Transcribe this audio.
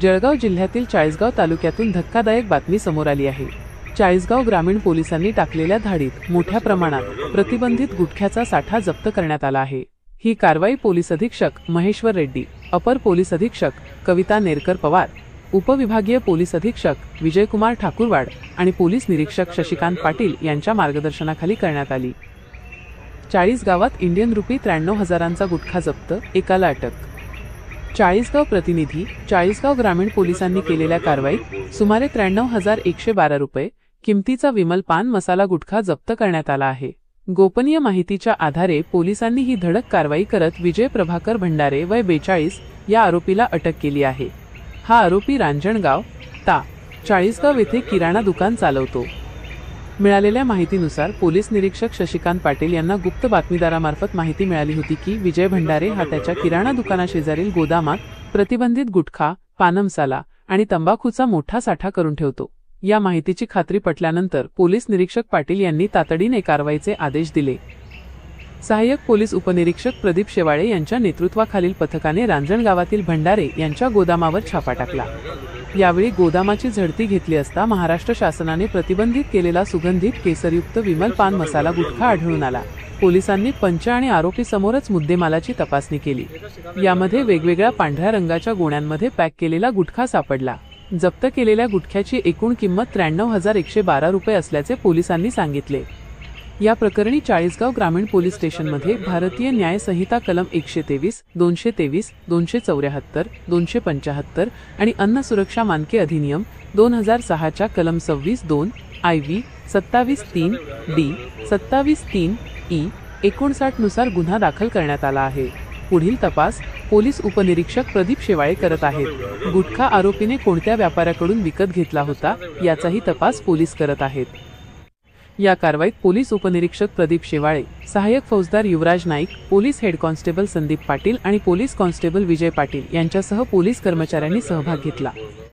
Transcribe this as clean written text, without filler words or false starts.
जळगाव जिल्ह्यातील चाळीसगाव तालुक्यातून धक्कादायक बातमी समोर आली आहे। चाळीसगाव ग्रामीण पोलिसांनी टाकलेल्या धाडीत मोठ्या प्रमाणात प्रतिबंधित गुटख्याचा साठा जप्त करण्यात आला आहे। ही कारवाई पोलीस अधीक्षक महेश्वर रेड्डी, अपर पोलीस अधीक्षक कविता नेरकर पवार, उपविभागीय पोलीस अधीक्षक विजयकुमार ठाकुरवाड आणि पोलीस निरीक्षक शशिकांत पाटील यांच्या मार्गदर्शनाखाली करण्यात आली। चाळीसगावात इंडियन रुपी 93,000चा गुटखा जप्त, एकाला अटक। चाळीसगाव प्रतिनिधी। चाळीसगाव ग्रामीण पोलिसांनी केलेल्या कारवाईत सुमारे 93,112 रुपये किमतीचा विमल पान मसाला गुटखा जप्त करण्यात आला आहे। गोपनीय माहितीच्या आधारे पोलिसांनी ही धडक कारवाई करत विजय प्रभाकर भंडारे वय 42 या आरोपीला अटक केली आहे। हा आरोपी रांजणगाव ता चाळीसगाव येथे किराणा दुकान चालवतो। मिळालेल्या माहितीनुसार पोलीस निरीक्षक शशिकांत पाटील यांना गुप्त बातमीदारामार्फत माहिती मिळाली होती की विजय भंडारे हा त्याच्या किराणा दुकानाशेजारील गोदामात प्रतिबंधित गुटखा, पान मसाला आणि तंबाखूचा मोठा साठा करून ठेवतो। या माहितीची खात्री पटल्यानंतर पोलीस निरीक्षक पाटील यांनी तातडीने कारवाईचे आदेश दिले। सहाय्यक पोलीस उपनिरीक्षक प्रदीप शेवाळे यांच्या नेतृत्वाखालील पथकाने रांजणगावातील भंडारे यांच्या गोदामावर छापा टाकला। यावेळी गोदामाची झडती घेतली असता महाराष्ट्र शासनाने प्रतिबंधित केलेला सुगंधित केसरयुक्त विमल पान मसाला गुटखा आढळून आला। पोलिसांनी पंच आणि आरोपी समोरच मुद्देमालाची तपासणी केली। यामध्ये वेगवेगळ्या पांढऱ्या रंगाच्या गोण्यांमध्ये पॅक केलेला गुटखा सापडला। जप्त केलेल्या गुटख्याची एकूण किंमत 93,112 रुपये असल्याचे पोलिसांनी सांगितले। या प्रकरणी चाळीसगाव ग्रामीण पोलीस स्टेशनमध्ये भारतीय न्याय संहिता कलम 123, 223, 274, 275 आणि अन्न सुरक्षा मानके अधिनियम 2006 कलम 26(2), IV 27(3), D 27(3), E 59 नुसार गुन्हा दाखल करण्यात आला आहे। पुढील तपास पोलीस उपनिरीक्षक प्रदीप शेवाळे करत आहेत। गुटखा आरोपीने कोणत्या व्यापाऱ्याकडून विकत घेतला होता याचाही तपास पोलीस करत आहेत। या कारवाईत पोलीस उपनिरीक्षक प्रदीप शेवाळे, सहाय्यक फौजदार Yuvraj Naik, police head constable Sandeep Patil आणि पोलीस कॉन्स्टेबल विजय पाटील यांच्यासह पोलीस कर्मचाऱ्यांनी सहभाग घेतला।